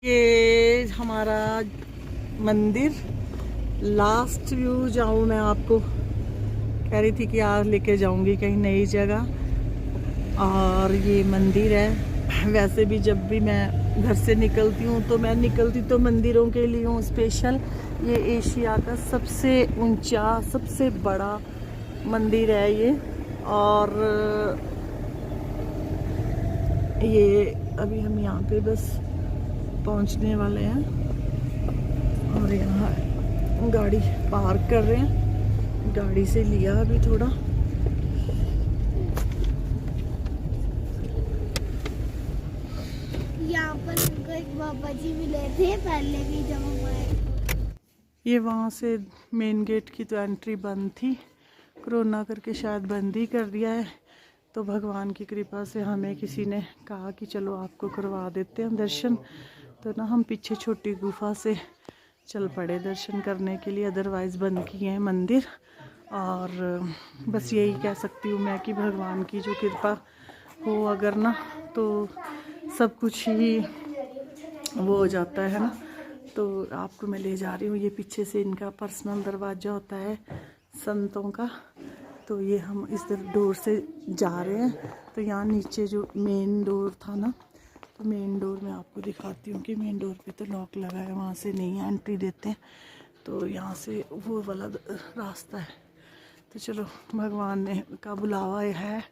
ये हमारा मंदिर लास्ट व्यू जाऊँ मैं आपको कह रही थी कि आज लेके जाऊंगी कहीं नई जगह। और ये मंदिर है। वैसे भी जब भी मैं घर से निकलती हूँ तो मैं निकलती तो मंदिरों के लिए हूँ स्पेशल। ये एशिया का सबसे ऊंचा सबसे बड़ा मंदिर है ये। और ये अभी हम यहाँ पे बस पहुँचने वाले हैं और यहाँ गाड़ी पार्क कर रहे हैं। गाड़ी से लिया अभी थोड़ा। यहाँ पर उनको एक बाबा जी मिले थे पहले भी जब हम आए। ये वहाँ से मेन गेट की तो एंट्री बंद थी, कोरोना करके शायद बंद ही कर दिया है। तो भगवान की कृपा से हमें किसी ने कहा कि चलो आपको करवा देते हैं दर्शन। तो ना हम पीछे छोटी गुफा से चल पड़े दर्शन करने के लिए, अदरवाइज़ बंद किए हैं मंदिर। और बस यही कह सकती हूँ मैं कि भगवान की जो कृपा हो अगर ना तो सब कुछ ही वो हो जाता है ना। तो आपको मैं ले जा रही हूँ, ये पीछे से इनका पर्सनल दरवाज़ा होता है संतों का। तो ये हम इस डोर से जा रहे हैं। तो यहाँ नीचे जो मेन डोर था ना, तो मेन डोर मैं आपको दिखाती हूँ कि मेन डोर पे तो लॉक लगा है, वहाँ से नहीं एंट्री देते हैं। तो यहाँ से वो वाला रास्ता है। तो चलो भगवान ने का बुलावा है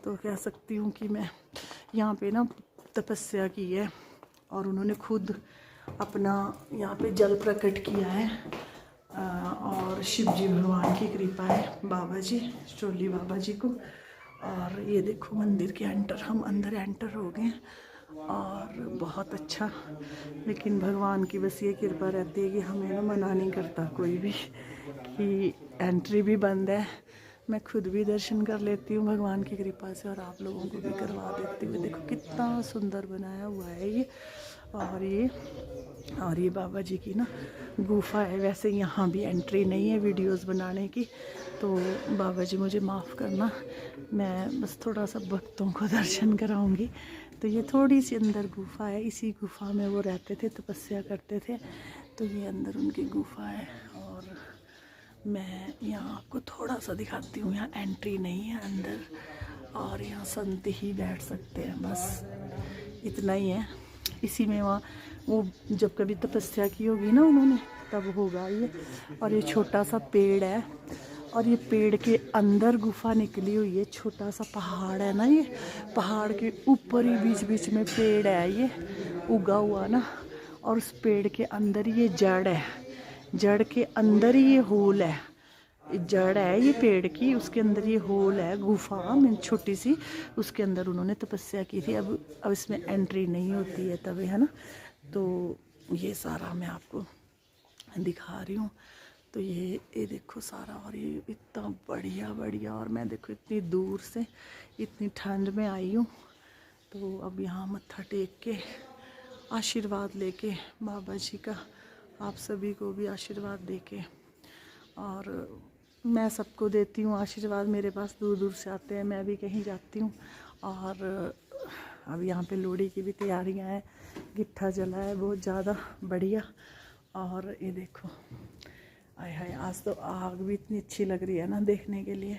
तो कह सकती हूँ कि मैं यहाँ पे ना तपस्या की है और उन्होंने खुद अपना यहाँ पे जल प्रकट किया है। और शिव जी भगवान की कृपा है बाबा जी चोली बाबा जी को। और ये देखो मंदिर के हम अंदर एंटर हो गए और बहुत अच्छा। लेकिन भगवान की बस ये कृपा रहती है कि हमें ना मना नहीं करता कोई भी कि एंट्री भी बंद है। मैं खुद भी दर्शन कर लेती हूँ भगवान की कृपा से और आप लोगों को भी करवा देती हूँ। देखो कितना सुंदर बनाया हुआ है ये। और ये बाबा जी की ना गुफा है। वैसे यहाँ भी एंट्री नहीं है वीडियोस बनाने की, तो बाबा जी मुझे माफ़ करना, मैं बस थोड़ा सा भक्तों को दर्शन कराऊंगी। तो ये थोड़ी सी अंदर गुफा है, इसी गुफा में वो रहते थे, तपस्या करते थे। तो ये अंदर उनकी गुफा है और मैं यहाँ आपको थोड़ा सा दिखाती हूँ। यहाँ एंट्री नहीं है अंदर और यहाँ संत ही बैठ सकते हैं, बस इतना ही है। इसी में वहाँ वो जब कभी तपस्या की होगी ना उन्होंने तब होगा ये। और ये छोटा सा पेड़ है और ये पेड़ के अंदर गुफा निकली हुई है। छोटा सा पहाड़ है ना, ये पहाड़ के ऊपर ही बीच बीच में पेड़ है ये उगा हुआ ना। और उस पेड़ के अंदर ये जड़ है, जड़ के अंदर ही ये होल है। जड़ है ये पेड़ की, उसके अंदर ये होल है गुफा में छोटी सी, उसके अंदर उन्होंने तपस्या की थी। अब इसमें एंट्री नहीं होती है तभी, है ना। तो ये सारा मैं आपको दिखा रही हूँ। तो ये देखो सारा, और ये इतना बढ़िया बढ़िया। और मैं देखो इतनी दूर से इतनी ठंड में आई हूँ, तो अब यहाँ मत्था टेक के आशीर्वाद लेके बाबा जी का आप सभी को भी आशीर्वाद देके, और मैं सबको देती हूँ आशीर्वाद। मेरे पास दूर दूर से आते हैं, मैं भी कहीं जाती हूँ। और अब यहाँ पे लोहड़ी की भी तैयारियाँ हैं, गिट्ठा जला है बहुत ज़्यादा बढ़िया। और ये देखो आय हाय, आज तो आग भी इतनी अच्छी लग रही है ना देखने के लिए,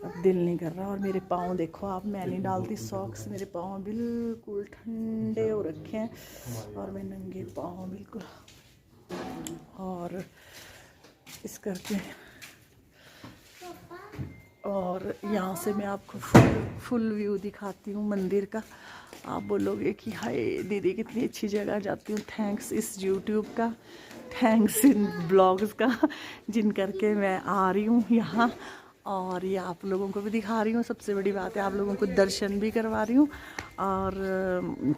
अब दिल नहीं कर रहा। और मेरे पाँव देखो आप, मैं नहीं डालती सॉक्स, मेरे पाँव बिल्कुल ठंडे हो रखे हैं और मैं नंगे पाँव बिल्कुल। और इस करके और यहाँ से मैं आपको फुल व्यू दिखाती हूँ मंदिर का। आप बोलोगे कि हाय दीदी कितनी अच्छी जगह जाती हूँ। थैंक्स इस यूट्यूब का, थैंक्स इन ब्लॉग्स का, जिन करके मैं आ रही हूँ यहाँ और ये आप लोगों को भी दिखा रही हूँ। सबसे बड़ी बात है आप लोगों को दर्शन भी करवा रही हूँ। और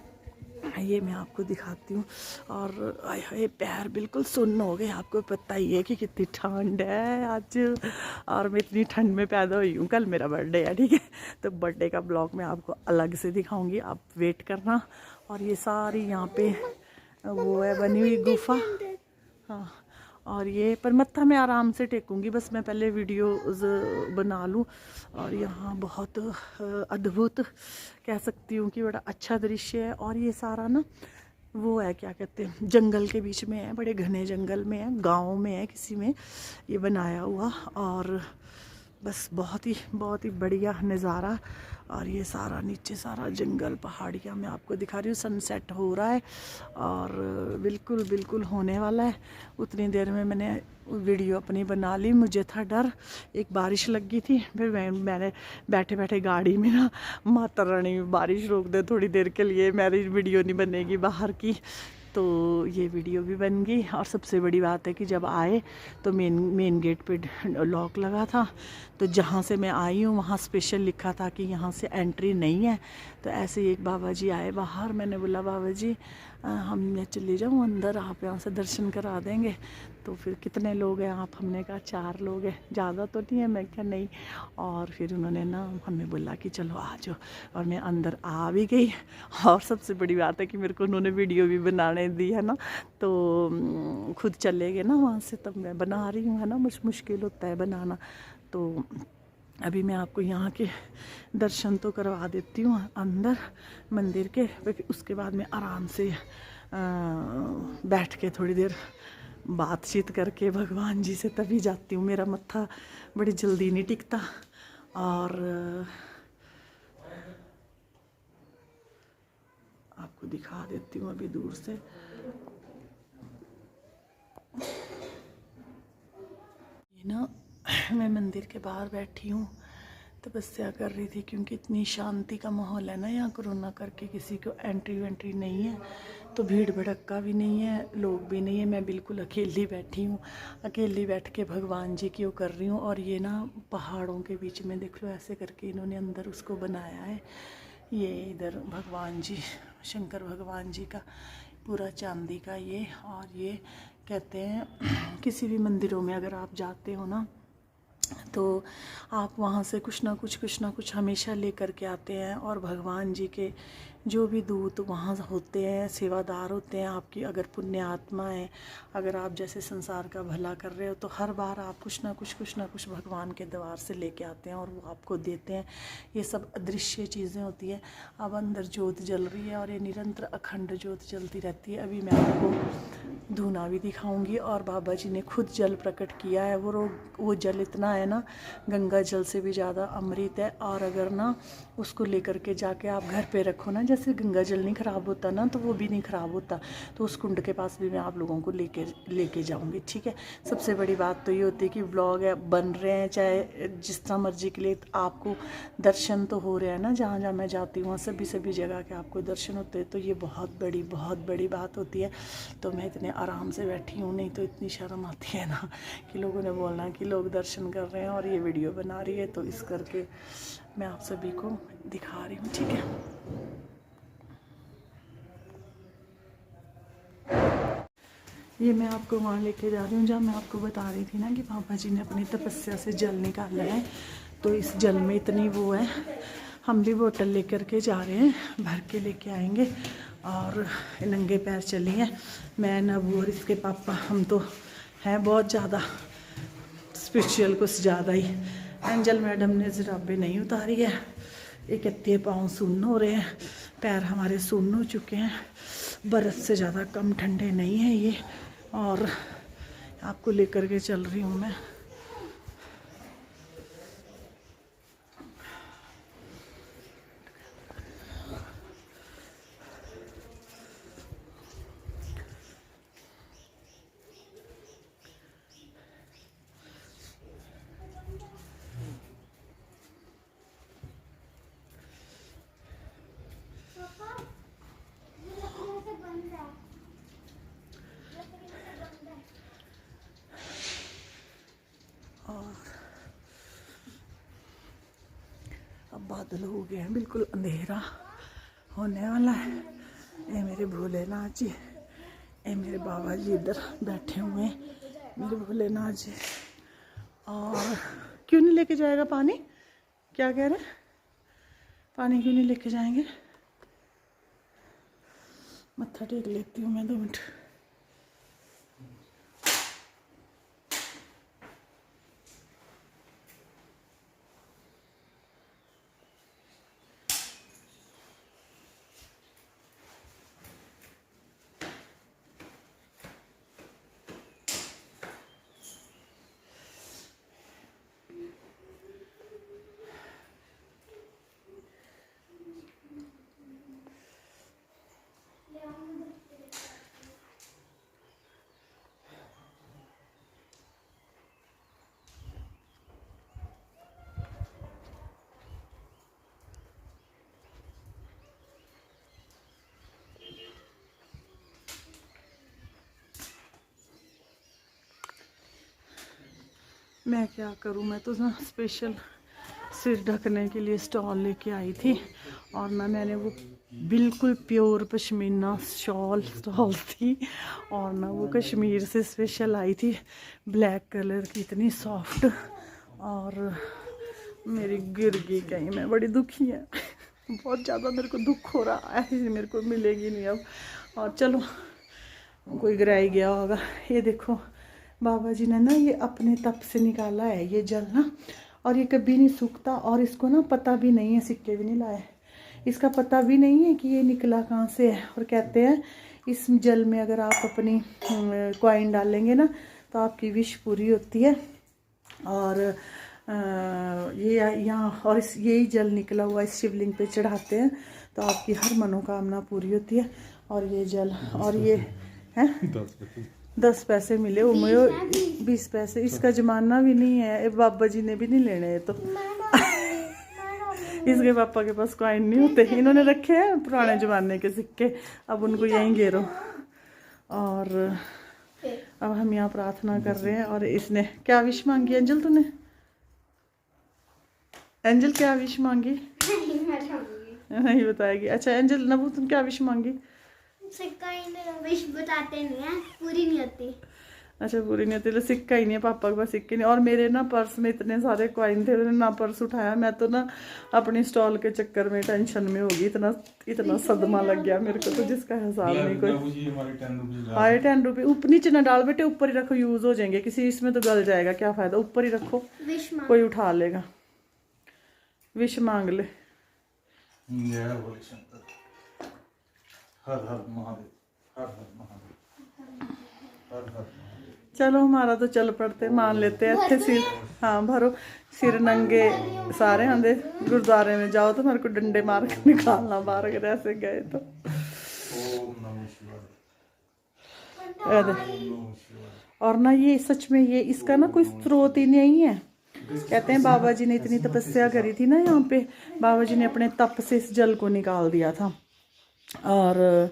ये मैं आपको दिखाती हूँ। और आय हाय पैर बिल्कुल सुन्न हो गए, आपको पता ही है कि कितनी ठंड है आज। और मैं इतनी ठंड में पैदा हुई हूँ, कल मेरा बर्थडे है, ठीक है। तो बर्थडे का ब्लॉग मैं आपको अलग से दिखाऊंगी, आप वेट करना। और ये सारी यहाँ पे वो है बनी हुई गुफा, हाँ। और ये पर मत्था मैं आराम से टेकूंगी, बस मैं पहले वीडियो बना लूँ। और यहाँ बहुत अद्भुत कह सकती हूँ कि बड़ा अच्छा दृश्य है। और ये सारा ना वो है, क्या कहते हैं, जंगल के बीच में है, बड़े घने जंगल में है, गाँव में है किसी में ये बनाया हुआ। और बस बहुत ही बढ़िया नज़ारा। और ये सारा नीचे सारा जंगल पहाड़ियाँ मैं आपको दिखा रही हूँ। सनसेट हो रहा है और बिल्कुल बिल्कुल होने वाला है। उतनी देर में मैंने वीडियो अपनी बना ली। मुझे था डर, एक बारिश लग गई थी, फिर मैंने बैठे बैठे गाड़ी में ना माता रानी बारिश रोक दे थोड़ी देर के लिए, मेरी वीडियो नहीं बनेगी बाहर की। तो ये वीडियो भी बन गई। और सबसे बड़ी बात है कि जब आए तो मेन गेट पे लॉक लगा था, तो जहाँ से मैं आई हूँ वहाँ स्पेशल लिखा था कि यहाँ से एंट्री नहीं है। तो ऐसे ही एक बाबा जी आए बाहर, मैंने बोला बाबा जी हम मैं चले जाऊँ अंदर, आप यहाँ से दर्शन करा देंगे। तो फिर कितने लोग हैं आप? हमने कहा 4 लोग हैं, ज़्यादा तो नहीं है। मैं क्या नहीं। और फिर उन्होंने ना हमें बोला कि चलो आ जाओ, और मैं अंदर आ भी गई। और सबसे बड़ी बात है कि मेरे को उन्होंने वीडियो भी बनाने दी है ना, तो खुद चले गए ना वहाँ से, तब मैं बना रही हूँ, है ना, मुश्किल होता है बनाना। तो अभी मैं आपको यहाँ के दर्शन तो करवा देती हूँ अंदर मंदिर के, फिर उसके बाद मैं आराम से बैठ के थोड़ी देर बातचीत करके भगवान जी से तभी जाती हूँ। मेरा मत्था बड़ी जल्दी नहीं टिकता। और आपको दिखा देती हूँ अभी दूर से। ये ना मैं मंदिर के बाहर बैठी हूँ, तपस्या कर रही थी, क्योंकि इतनी शांति का माहौल है ना यहाँ। कोरोना करके किसी को एंट्री वेंट्री नहीं है, तो भीड़ भड़क्का भी नहीं है, लोग भी नहीं है। मैं बिल्कुल अकेली बैठी हूँ, अकेली बैठ के भगवान जी की वो कर रही हूँ। और ये ना पहाड़ों के बीच में देख लो, ऐसे करके इन्होंने अंदर उसको बनाया है। ये इधर भगवान जी, शंकर भगवान जी का पूरा चांदी का ये। और ये कहते हैं किसी भी मंदिरों में अगर आप जाते हो ना, तो आप वहाँ से कुछ ना कुछ हमेशा लेकर के आते हैं। और भगवान जी के जो भी दूत वहाँ होते हैं, सेवादार होते हैं आपकी, अगर पुण्य आत्मा है, अगर आप जैसे संसार का भला कर रहे हो, तो हर बार आप कुछ ना कुछ भगवान के द्वार से लेके आते हैं और वो आपको देते हैं। ये सब अदृश्य चीज़ें होती हैं। अब अंदर ज्योत जल रही है और ये निरंतर अखंड ज्योत जलती रहती है। अभी मैं आपको धूना भी दिखाऊंगी। और बाबा जी ने खुद जल प्रकट किया है। वो जल इतना है ना, गंगा जल से भी ज़्यादा अमृत है। और अगर ना उसको लेकर के जाके आप घर पे रखो ना, जैसे गंगा जल नहीं ख़राब होता ना, तो वो भी नहीं ख़राब होता। तो उस कुंड के पास भी मैं आप लोगों को लेके जाऊंगी, ठीक है। सबसे बड़ी बात तो ये होती है कि व्लॉग है बन रहे हैं, चाहे जिस तरह मर्जी के लिए, आपको दर्शन तो हो रहे हैं ना। जहाँ जहाँ मैं जाती हूँ सभी जगह के आपको दर्शन होते हैं, तो ये बहुत बड़ी बात होती है। तो मैं इतने आराम से बैठी हूँ, नहीं तो इतनी शर्म आती है ना कि लोगों ने बोलना कि लोग दर्शन कर रहे हैं और ये वीडियो बना रही है। तो इस करके मैं आप सभी को दिखा रही हूँ, ठीक है। ये मैं आपको वहाँ लेके जा रही हूँ जहाँ मैं आपको बता रही थी ना कि बाबा जी ने अपनी तपस्या से जल निकाला है। तो इस जल में इतनी वो है, हम भी बोतल लेकर के जा रहे हैं, भर के लेके आएंगे। और नंगे पैर चली हैं मैं, नबू और इसके पापा। हम तो हैं बहुत ज़्यादा स्पिरिचुअल, कुछ ज़्यादा ही। एंजल मैडम ने जुराबे नहीं उतारी है, 31 पाँव सुन्न हो रहे हैं, पैर हमारे सुन्न हो चुके हैं। बर्फ़ से ज़्यादा कम ठंडे नहीं है ये। और आपको लेकर के चल रही हूँ मैं। और अब बादल हो गए हैं, बिल्कुल अंधेरा होने वाला है। ये मेरे भोलेनाथ जी, ये मेरे बाबा जी इधर बैठे हुए हैं, मेरे भोलेनाथ जी। और क्यों नहीं लेके जाएगा पानी? क्या कह रहे हैं? पानी क्यों नहीं लेके जाएंगे? मत्था टेक लेती हूँ मैं 2 मिनट। मैं क्या करूँ, मैं तो ना स्पेशल सिर ढकने के लिए स्टॉल लेके आई थी और ना मैंने वो बिल्कुल प्योर पश्मीना स्टॉल थी और ना वो कश्मीर से स्पेशल आई थी, ब्लैक कलर की, इतनी सॉफ्ट, और मेरी गिर गई कहीं, मैं बड़ी दुखी है बहुत ज़्यादा मेरे को दुख हो रहा है, मेरे को मिलेगी नहीं अब। और चलो कोई गिराई गया होगा। ये देखो बाबा जी ने ना ये अपने तप से निकाला है ये जल ना, और ये कभी नहीं सूखता, और इसको ना पता भी नहीं है, सिक्के भी नहीं लाए, इसका पता भी नहीं है कि ये निकला कहाँ से है। और कहते हैं इस जल में अगर आप अपनी कॉइन डालेंगे ना तो आपकी विश पूरी होती है। और ये यहाँ और इस यही जल निकला हुआ इस शिवलिंग पे चढ़ाते हैं तो आपकी हर मनोकामना पूरी होती है। और ये जल, और ये है 10 पैसे मिले, उमयो 20 पैसे, इसका जमाना भी नहीं है, बाबा जी ने भी नहीं लेने तो इसके पापा के पास कॉइन नहीं होते, इन्होंने रखे हैं पुराने जमाने के सिक्के, अब उनको यहीं घेरो। और अब हम यहाँ प्रार्थना कर रहे हैं। और इसने क्या विश मांगी एंजल, तूने एंजल क्या विश मांगी? नहीं बताएगी। अच्छा एंजल, नबू तुम क्या विश मांगी? सिक्का ही विश बताते नहीं है, पूरी नहीं होती। अच्छा पूरी नहीं होती, तो सिक्का ही नहीं है, पापा के पास सिक्के नहीं। और मेरे ना पर्स में इतने सारे कॉइन थे, मैंने ना पर्स उठाया, मैं तो ना अपनी स्टॉल के चक्कर में टेंशन में होगी, इतना सदमा लग गया मेरे को तो जिसका हिसाब नहीं कोई। हाय 10 रुपये ऊपर नीचे ना डाल बेटे, ऊपर ही रखो, यूज हो जाएंगे, किसी इसमें तो गल जाएगा, क्या फायदा, ऊपर ही रखो, कोई उठा लेगा। विश मांग ले। हर हर महादेव, हर हर महादेव, हर हर महादेव। चलो हमारा तो चल पड़ते, मान लेते हैं इतने सिर, हाँ भरो सिर नंगे सारे आंदे, गुरुद्वारे में जाओ तो मेरे को डंडे मार के निकालना बाहर अगर ऐसे गए तो। ओम नमः शिवाय। और ना ये सच में ये इसका ना कोई स्रोत ही नहीं है। कहते हैं बाबा जी ने इतनी तपस्या करी थी ना यहाँ पे, बाबा जी ने अपने तप से इस जल को निकाल दिया था। और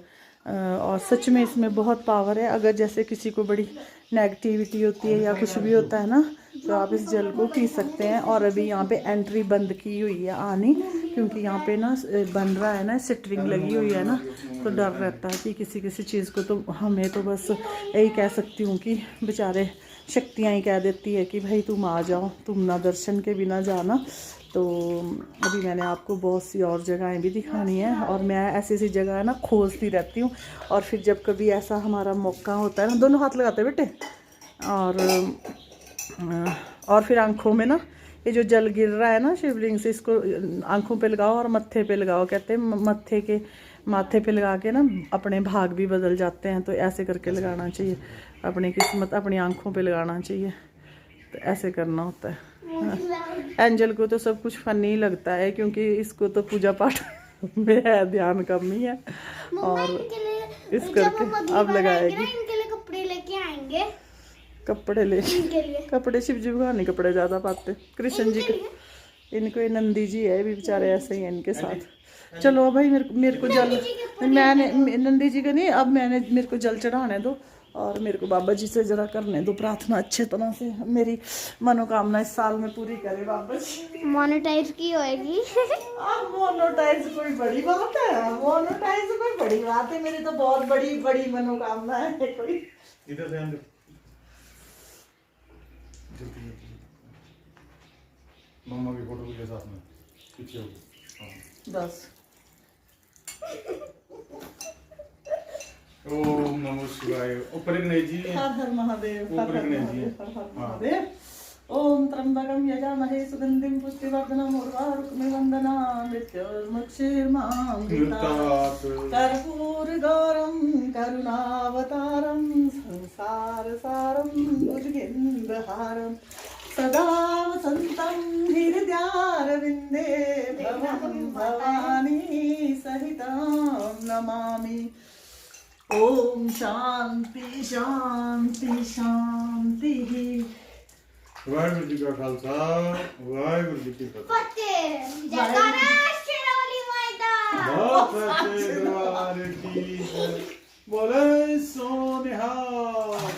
सच में इसमें बहुत पावर है। अगर जैसे किसी को बड़ी नेगेटिविटी होती है या कुछ भी होता है ना, तो आप इस जल को पी सकते हैं। और अभी यहाँ पे एंट्री बंद की हुई है आनी, क्योंकि यहाँ पे ना बन रहा है ना, सिटरिंग लगी हुई है ना, तो डर रहता है कि किसी चीज़ को, तो हमें तो बस यही कह सकती हूँ कि बेचारे शक्तियाँ ही कह देती है कि भाई तुम आ जाओ, तुम ना दर्शन के बिना जाना। तो अभी मैंने आपको बहुत सी और जगहें भी दिखानी है, और मैं ऐसी जगह ना खोजती रहती हूँ। और फिर जब कभी ऐसा हमारा मौका होता है ना, दोनों हाथ लगाते बेटे, और फिर आँखों में ना ये जो जल गिर रहा है ना शिवलिंग से, इसको आँखों पे लगाओ और मत्थे पे लगाओ। कहते हैं माथे पे लगा के ना अपने भाग भी बदल जाते हैं, तो ऐसे करके लगाना चाहिए, अपनी किस्मत अपनी आँखों पे लगाना चाहिए, तो ऐसे करना होता है। एंजल को तो सब कुछ फनी लगता है, क्योंकि इसको तो पूजा पाठ में है ध्यान कम ही है, और इस करके अब लगाएगी। इनके लिए कपड़े लेके आएंगे, कपड़े शिव जी भगवान कपड़े ज़्यादा पाते, कृष्ण जी के, इनको ये नंदी जी है भी बेचारे ऐसे ही हैं इनके साथ। चलो भाई मेरे को जल, मैंने नंदी जी का नहीं, अब मेरे को जल चढ़ाने दो, और मेरे को बाबा जी से जरा करने दो प्रार्थना अच्छे तरह से, मेरी मनोकामना इस साल में पूरी करे बाबा जी। मोनेटाइज की होएगी। अब मोनेटाइज कोई बड़ी बात है, मोनेटाइज कोई बड़ी बात है, मेरी तो बहुत बड़ी बड़ी मनोकामना है कोई। इधर ध्यान दे, मम्मा की फोटो के साथ में पीछे होगी। 10 ओम नमः शिवाय। ऊपर गणेश जी हैं। हर हर महादेव, हर ऊपर हर गणेश जी महादेव, हैं। हर हर महादेव। ओम त्र्यंबकं यजामहे सुगंधिं पुष्टिवर्धनम् उर्वारुकमिव वन्दनामि मृत्युर्मुक्षीर्मामृतात् कर्पूरगौरं करुणावतारं संसारसारं भुजगेन्द्रहारं सदा वसन्तं हृदयारविन्दे भवं भवानी सहितं नमामि। ओम शांति शांति शांति। वाहिगुरु जी का खालसा, वाहिगुरु जी की फतेह। बोले सोनिहार।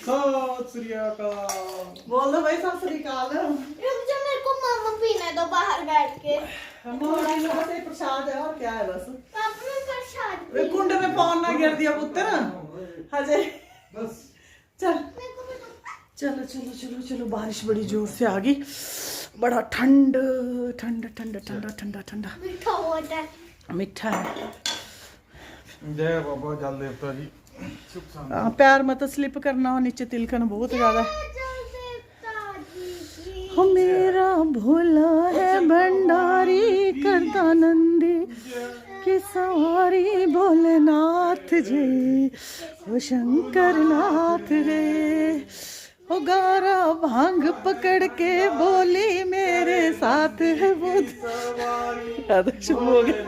सत श्री अकाल। बोल दो भाई सत श्री अकाल। रुक जा, मेरे को मामा पीने दो बाहर बैठ के। बस ये प्रसाद है और क्या है बस। पापा मैं प्रसाद वे कुंड में पान ना गिर दिया पुत्र हजे। बस चल चलो चलो चलो चलो, बारिश बड़ी जोर से आ गई। बड़ा ठंड ठंड ठंड ठंडा ठंडा ठंडा मीठा वाटर। मीठा है। जय बाबा जल देवता जी। सुख शांति। पैर मत स्लिप करना हो, नीचे तिलकन बहुत ज्यादा है। हो मेरा भोला है भंडारी करता नंदी की सवारी भोलेनाथ जी, हो शंकर नाथ रे। हो गारा भांग पकड़ के बोली मेरे साथ है बुध हो गया।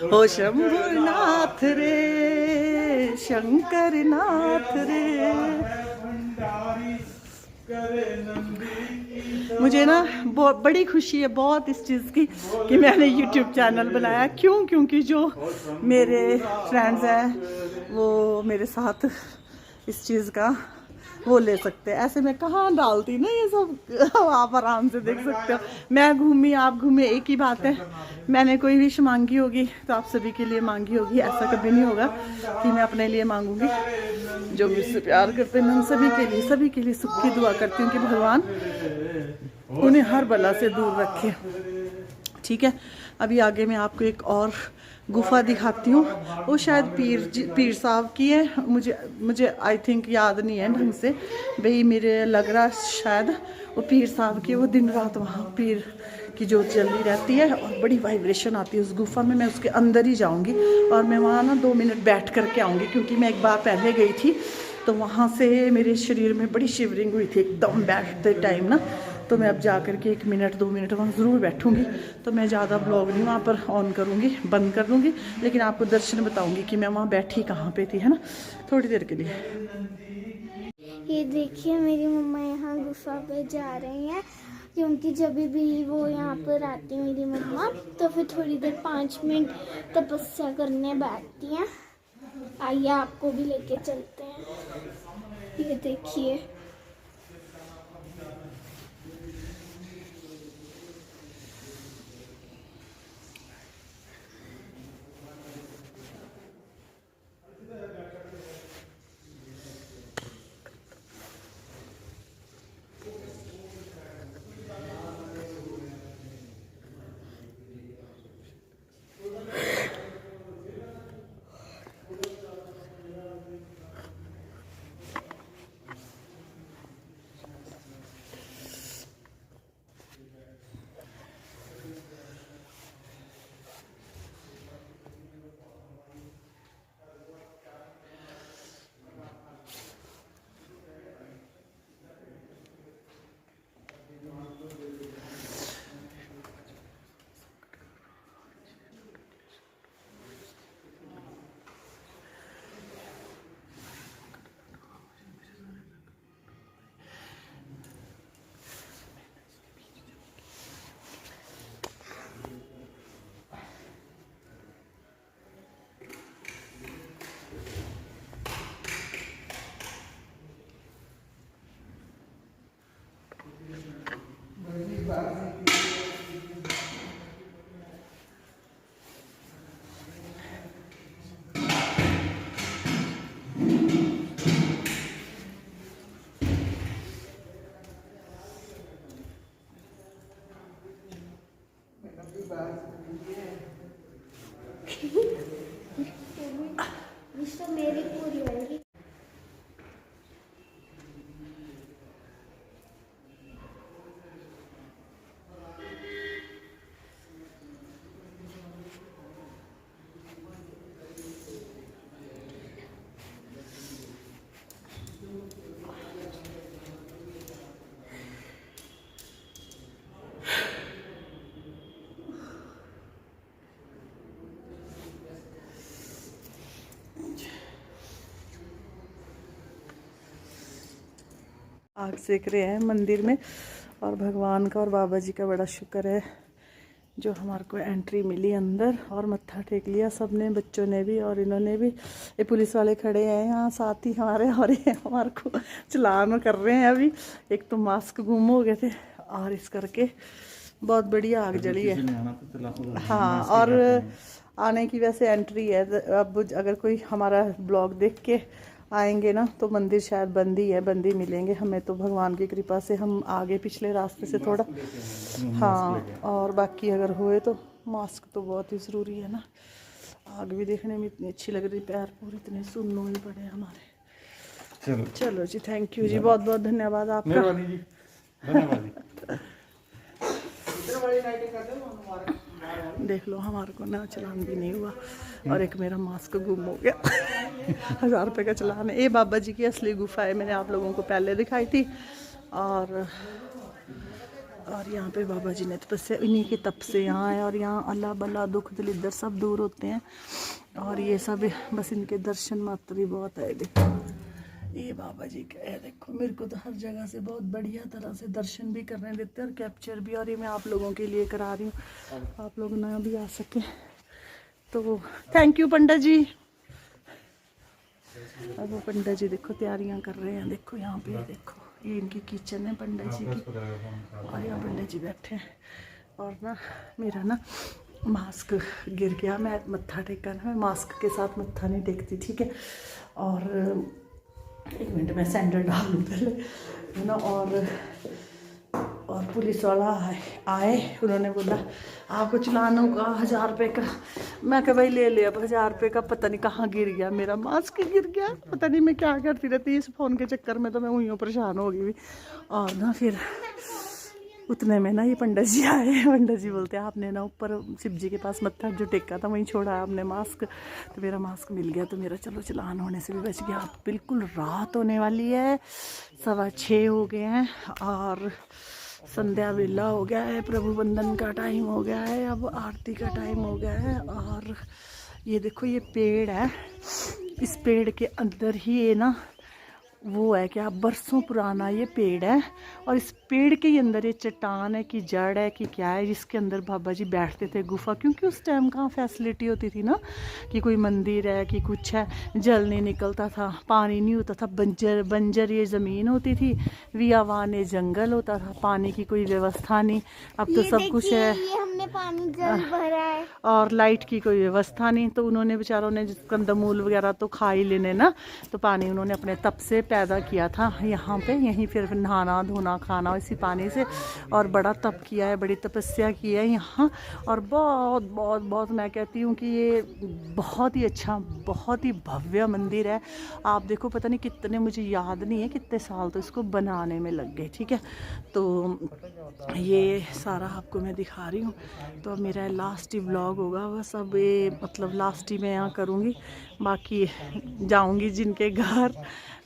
हो शंभुनाथ रे शंकर नाथ रे। मुझे ना बहुत बड़ी खुशी है बहुत इस चीज़ की कि मैंने YouTube चैनल बनाया। क्यों? क्योंकि जो मेरे फ्रेंड्स हैं वो मेरे साथ इस चीज़ का वो ले सकते हैं। ऐसे मैं कहाँ डालती ना ये सब, आप आराम से देख सकते हो। मैं घूमी आप घूमे, एक ही बात है। मैंने कोई विश मांगी होगी तो आप सभी के लिए मांगी होगी। ऐसा कभी नहीं होगा कि मैं अपने लिए मांगूंगी। जो मुझसे प्यार करते हैं मैं उन सभी के लिए सुख की दुआ करती हूँ कि भगवान उन्हें हर बला से दूर रखे। ठीक है, अभी आगे मैं आपको एक और गुफा दिखाती हूँ। वो शायद पीर साहब की है। मुझे आई थिंक याद नहीं है ढंग से भाई, मेरे लग रहा शायद वो पीर साहब की। वो दिन रात वहाँ पीर की जोत जलती रहती है और बड़ी वाइब्रेशन आती है उस गुफा में। मैं उसके अंदर ही जाऊँगी और मैं वहाँ ना 2 मिनट बैठ करके आऊँगी, क्योंकि मैं एक बार पहले गई थी तो वहाँ से मेरे शरीर में बड़ी शिवरिंग हुई थी एकदम बैठते टाइम ना। तो मैं अब जा कर के 1 मिनट 2 मिनट वहाँ ज़रूर बैठूँगी। तो मैं ज़्यादा ब्लॉग नहीं वहाँ पर ऑन करूँगी, बंद कर दूँगी, लेकिन आपको दर्शन बताऊँगी कि मैं वहाँ बैठी कहाँ पे थी, है ना, थोड़ी देर के लिए। ये देखिए मेरी मम्मा यहाँ गुफा पे जा रही हैं, क्योंकि जब भी वो यहाँ पर आती मेरी मम्मा तो फिर थोड़ी देर 5 मिनट तपस्या करने बैठती हैं। आइए आपको भी लेके चलते हैं। ये देखिए तो मेरी पूरी होगी। आग सेक रहे हैं मंदिर में और भगवान का और बाबा जी का बड़ा शुक्र है जो हमारे को एंट्री मिली अंदर, और मत्था टेक लिया सबने, बच्चों ने भी और इन्होंने भी। ये पुलिस वाले खड़े हैं यहाँ साथ ही हमारे, और ये हमारे को चलान कर रहे हैं अभी। एक तो मास्क गुम हो गए थे और इस करके बहुत बड़ी आग जली है। हाँ, और आने की वैसे एंट्री है। अब अगर कोई हमारा ब्लॉग देख के आएंगे ना तो मंदिर शायद बंद ही है, बंद ही मिलेंगे हमें तो, भगवान की कृपा से हम आगे पिछले रास्ते से थोड़ा। हाँ, और बाकी अगर हुए तो मास्क तो बहुत ही ज़रूरी है ना। आग भी देखने में इतनी अच्छी लग रही, पैर पूरे इतने सुन्न हुए पड़े हमारे। चलो जी, थैंक यू जी, बहुत बहुत धन्यवाद आपका। देख लो हमारे को ना चलान भी नहीं हुआ, और एक मेरा मास्क गुम हो गया। 1000 रुपये का चलान है। ये बाबा जी की असली गुफा है, मैंने आप लोगों को पहले दिखाई थी। और यहाँ पे बाबा जी ने तपस्या, इन्हीं के तप से यहाँ है, और यहाँ अल्लाह बल्ला दुख दलिद्दर सब दूर होते हैं। और ये सब बस इनके दर्शन मात्र ही बहुत है। देखो ये बाबा जी का है, देखो मेरे को तो हर जगह से बहुत बढ़िया तरह से दर्शन भी करने देते हैं और कैप्चर भी। और ये मैं आप लोगों के लिए करा रही हूँ, आप लोग ना भी आ सके तो। थैंक यू पंडित जी। अब वो पंडित जी देखो तैयारियां कर रहे हैं। देखो यहाँ पे देखो, ये इनकी किचन है पंडित जी की, और यहाँ पंडित जी बैठे हैं। और ना मेरा ना मास्क गिर गया, मैं मत्था टेका ना, मैं मास्क के साथ मत्था नहीं टेकती, ठीक है। और एक मिनट में सैंडल डाल लूँ पहले, है ना। और पुलिस वाला आए, उन्होंने बोला आपको चलान होगा 1000 रुपये का। मैं कहा भाई ले ले। अब 1000 रुपये का पता नहीं कहाँ गिर गया, मेरा मास्क गिर गया, पता नहीं मैं क्या करती रहती इस फ़ोन के चक्कर में, तो मैं वहीं परेशान हो गई। और ना फिर उतने में ना ये पंडित जी आए। पंडित जी बोलते हैं आपने ना ऊपर शिव जी के पास मत्था जो टेका था वहीं छोड़ा है आपने मास्क। तो मेरा मास्क मिल गया, तो मेरा चलो चलान होने से भी बच गया। अब बिल्कुल रात होने वाली है, 6:15 हो गए हैं, और संध्या वेला हो गया है, प्रभु वंदन का टाइम हो गया है, अब आरती का टाइम हो गया है। और ये देखो ये पेड़ है, इस पेड़ के अंदर ही ये ना वो है क्या, बरसों पुराना ये पेड़ है। और इस पेड़ के ही अंदर ये चट्टान है कि जड़ है कि क्या है, जिसके अंदर बाबा जी बैठते थे गुफा। क्योंकि उस टाइम कहाँ फैसिलिटी होती थी ना कि कोई मंदिर है कि कुछ है, जल नहीं निकलता था, पानी नहीं होता था, बंजर ये ज़मीन होती थी, वियावान जंगल होता था, पानी की कोई व्यवस्था नहीं। अब तो सब कुछ है, ये हमने पानी जल भरा है, और लाइट की कोई व्यवस्था नहीं। तो उन्होंने बेचारों ने कंदमूल वगैरह तो खा ही लेने ना, तो पानी उन्होंने अपने तप से पैदा किया था यहाँ पे, यहीं फिर नहाना धोना खाना इसी पानी से। और बड़ा तप किया है, बड़ी तपस्या की है यहाँ। और बहुत बहुत बहुत मैं कहती हूँ कि ये बहुत ही अच्छा, बहुत ही भव्य मंदिर है। आप देखो, पता नहीं कितने, मुझे याद नहीं है कितने साल तो इसको बनाने में लग गए, ठीक है। तो ये सारा आपको मैं दिखा रही हूँ। तो अब मेरा लास्ट ही व्लॉग होगा बस, अब ये मतलब लास्ट ही मैं यहाँ करूँगी। बाकी जाऊँगी जिनके घर,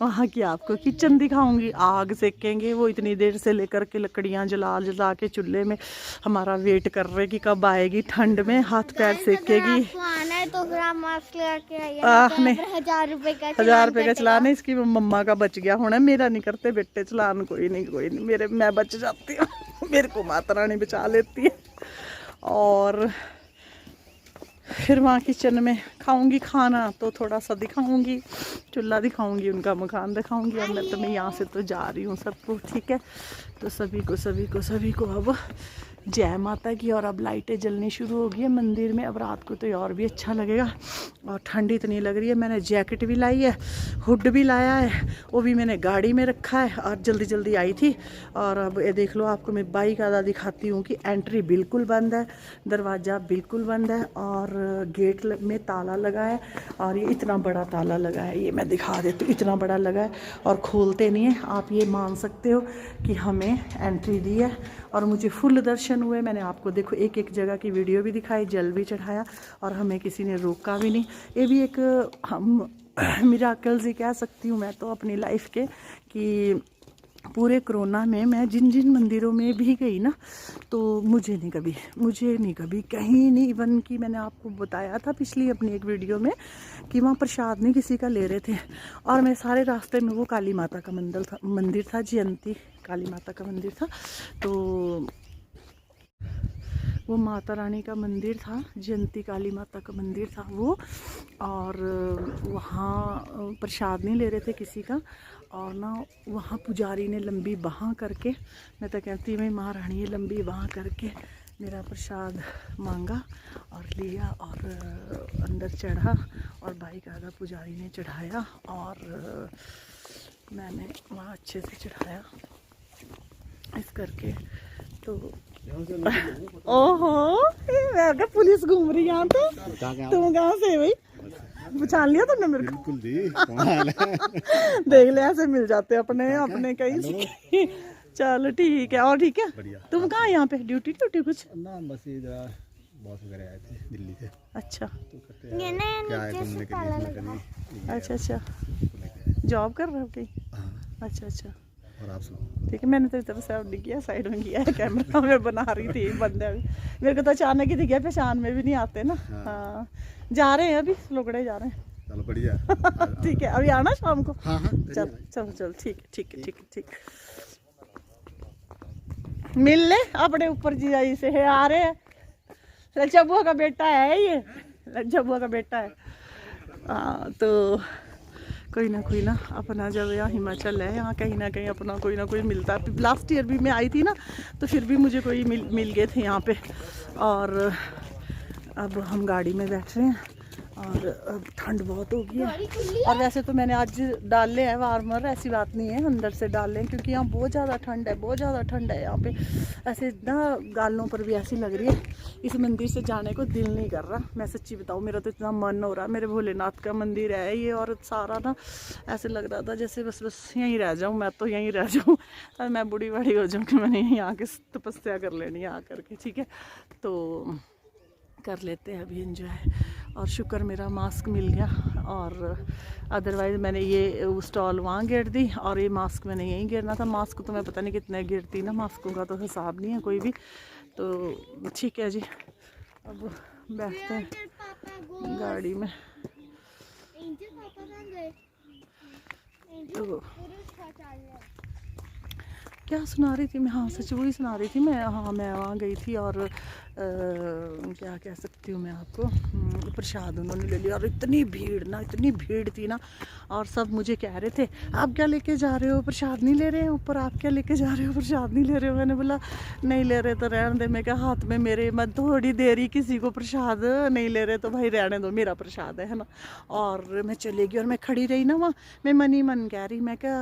वहाँ की आपको किचन दिखाऊंगी, आग सेकेंगे वो इतनी देर से लेकर के लकड़ियाँ जला के चूल्हे में हमारा वेट कर रहे कि कब आएगी, ठंड में हाथ पैर सेकेगी। आना है तो फिर आप मास्क लगा के आइए। नहीं, 1000 रुपये का 1000 रुपये का चलान है, इसकी मम्मा का बच गया होना, मेरा नहीं करते बेटे चलान, कोई नहीं मेरे, मैं बच जाती हूँ। मेरे को माता रानी बचा लेती है। और फिर वहाँ किचन में खाऊंगी खाना, तो थोड़ा सा दिखाऊंगी, चूल्हा दिखाऊंगी, उनका मकान दिखाऊंगी। और मैं यहाँ से तो जा रही हूँ सबको, ठीक है। तो सभी को अब जय माता की। और अब लाइटें जलनी शुरू हो गई है मंदिर में, अब रात को तो और भी अच्छा लगेगा। और ठंडी इतनी लग रही है, मैंने जैकेट भी लाई है, हुड भी लाया है, वो भी मैंने गाड़ी में रखा है, और जल्दी आई थी। और अब ये देख लो, आपको मैं बाइक आधा दिखाती हूँ कि एंट्री बिल्कुल बंद है, दरवाज़ा बिल्कुल बंद है, और गेट में ताला लगा है। और ये इतना बड़ा ताला लगा है, ये मैं दिखा देती हूँ, इतना बड़ा लगा है और खोलते नहीं है। आप ये मान सकते हो कि हमें एंट्री दी है और मुझे फुल दर्शन हुए। मैंने आपको देखो एक जगह की वीडियो भी दिखाई, जल भी चढ़ाया, और हमें किसी ने रोका भी नहीं। ये भी एक हम मिराकल्स ही कह सकती हूँ मैं तो अपनी लाइफ के, कि पूरे कोरोना में मैं जिन मंदिरों में भी गई ना, तो मुझे नहीं कभी कहीं नहीं, इवन कि मैंने आपको बताया था पिछली अपनी एक वीडियो में कि वहाँ प्रसाद नहीं किसी का ले रहे थे। और मैं सारे रास्ते में, वो काली माता का मंदिर था, जयंती काली माता का मंदिर था। तो वो माता रानी का मंदिर था, जयंती काली माता का मंदिर था वो। और वहाँ प्रसाद नहीं ले रहे थे किसी का, और ना वहाँ पुजारी ने लंबी बाँह करके, मैं तो कहती मैं महारानी ये लंबी बाँह करके मेरा प्रसाद मांगा और लिया और अंदर चढ़ा, और बाइक आधा पुजारी ने चढ़ाया और मैंने वहाँ अच्छे से चढ़ाया इस करके। तो ओहो, मैं क्या पुलिस घूम रही यहाँ पे, तुम कहाँ से भाई? पहचान लिया तुमने मेरे को? बिल्कुल दी, कमाल है। देख ले ऐसे मिल जाते अपने कहीं। चलो ठीक है। और ठीक है, बढ़िया। तुम कहाँ यहाँ पे ड्यूटी कुछ? ना बस इधर बॉस वगैरह आए थे दिल्ली से, अच्छा तो कहते हैं ये ना क्या है नीचे तुमने से ताला कभी लगा। अच्छा अच्छा, जॉब कर रहे हो कहीं? अच्छा अच्छा और आप सुनो। ठीक है। मैंने तो इस तरफ से नहीं किया, साइड में किया है, कैमरा में बना रही थी बंदे अभी। मेरे को तो अचानक ही दिखा, पहचान में भी नहीं आते ना। हाँ, जा रहे हैं अभी, लोगड़े जा रहे हैं। चलो बढ़िया। ठीक है, अभी आना शाम को। हाँ हाँ चल चल चल, ठीक है ठीक है ठीक है ठीक। मिल ले अपने ऊपर जीजाजी से है, आ रहे हैं। लज्जा बुआ का बेटा है ये, लज्जा बुआ का बेटा है। हाँ, तो कोई ना अपना जब यहाँ हिमाचल है, यहाँ कहीं ना कहीं अपना कोई ना कोई मिलता है। लास्ट ईयर भी मैं आई थी ना, तो फिर भी मुझे कोई मिल गए थे यहाँ पे। और अब हम गाड़ी में बैठ रहे हैं और अब ठंड बहुत हो गई है। और वैसे तो मैंने आज डाले हैं वार्मर, ऐसी बात नहीं है, अंदर से डाल लें क्योंकि यहाँ बहुत ज़्यादा ठंड है, बहुत ज़्यादा ठंड है यहाँ पे। ऐसे ना गालों पर भी ऐसी लग रही है। इस मंदिर से जाने को दिल नहीं कर रहा, मैं सच्ची बताऊँ। मेरा तो इतना मन हो रहा है, मेरे भोलेनाथ का मंदिर है ये, और सारा ना ऐसे लग रहा था जैसे बस यहीं रह जाऊँ, मैं तो यहीं रह जाऊँ, मैं बूढ़ी बड़ी हो जाऊँ कि मैंने यहीं आके तपस्या कर लेनी है आकर के। ठीक है, तो कर लेते हैं अभी एंजॉय। और शुक्र मेरा मास्क मिल गया, और अदरवाइज़ मैंने ये स्टॉल वहाँ गिर दी और ये मास्क मैंने यहीं गिरना था। मास्क तो मैं पता नहीं कितने गिरती ना, मास्कों का तो हिसाब नहीं है कोई भी। तो ठीक है जी, अब बैठते हैं गाड़ी में। तो क्या सुना रही थी मैं? हाँ सच वही सुना रही थी मैं। हाँ, मैं वहाँ गई थी और क्या कह सकती हूँ मैं आपको, प्रसाद उन्होंने ले लिया। और इतनी भीड़ थी ना, और सब मुझे कह रहे थे आप क्या लेके जा रहे हो, प्रसाद नहीं ले रहे हैं ऊपर, आप क्या लेके जा रहे हो, प्रसाद नहीं ले रहे हो। मैंने बोला नहीं ले रहे तो रहने दे। मैं क्या हाथ में मेरे, मैं थोड़ी देर ही किसी को प्रसाद नहीं ले रहे तो भाई रहने दो, मेरा प्रसाद है ना। और मैं चली गई और मैं खड़ी रही ना वहाँ, मैं मन ही मन कह रही, मैं क्या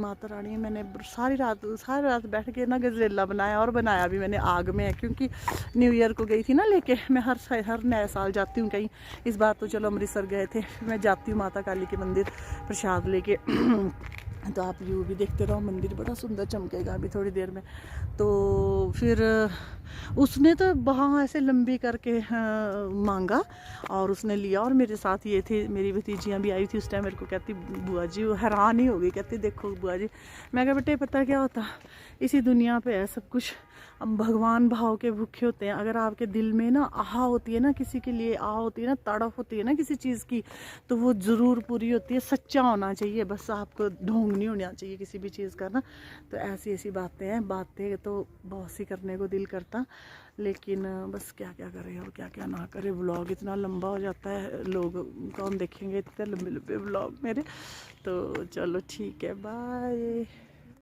माता रानी, मैंने सारी रात बैठ के ना गजरेला बनाया, और बनाया भी मैंने आग में, क्योंकि न्यू ईयर को गई थी ना लेके। मैं हर नए साल जाती हूँ कहीं, इस बार तो चलो अमृतसर गए थे, मैं जाती हूँ माता काली के मंदिर प्रसाद लेके। तो आप व्यू भी देखते रहो, मंदिर बड़ा सुंदर चमकेगा अभी थोड़ी देर में। तो फिर उसने तो वहाँ ऐसे लंबी करके मांगा और उसने लिया, और मेरे साथ ये थे, मेरी भतीजियाँ भी आई थी उस टाइम। मेरे को कहती बुआ जी, वो हैरान ही हो गई, कहती देखो बुआ जी। मैं कहा बेटे पता क्या होता, इसी दुनिया पे है सब कुछ। अब भगवान भाव के भूखे होते हैं। अगर आपके दिल में ना आह होती है ना, किसी के लिए आह होती है ना, तड़प होती है ना किसी चीज़ की, तो वो ज़रूर पूरी होती है। सच्चा होना चाहिए बस, आपको ढोंग नहीं होना चाहिए किसी भी चीज़ का ना। तो ऐसी बातें हैं, बातें तो बहुत सी करने को दिल करता, लेकिन बस क्या करे और क्या ना करे। व्लॉग इतना लंबा हो जाता है, लोग कौन देखेंगे इतने लंबे व्लॉग मेरे। तो चलो ठीक है, बाय।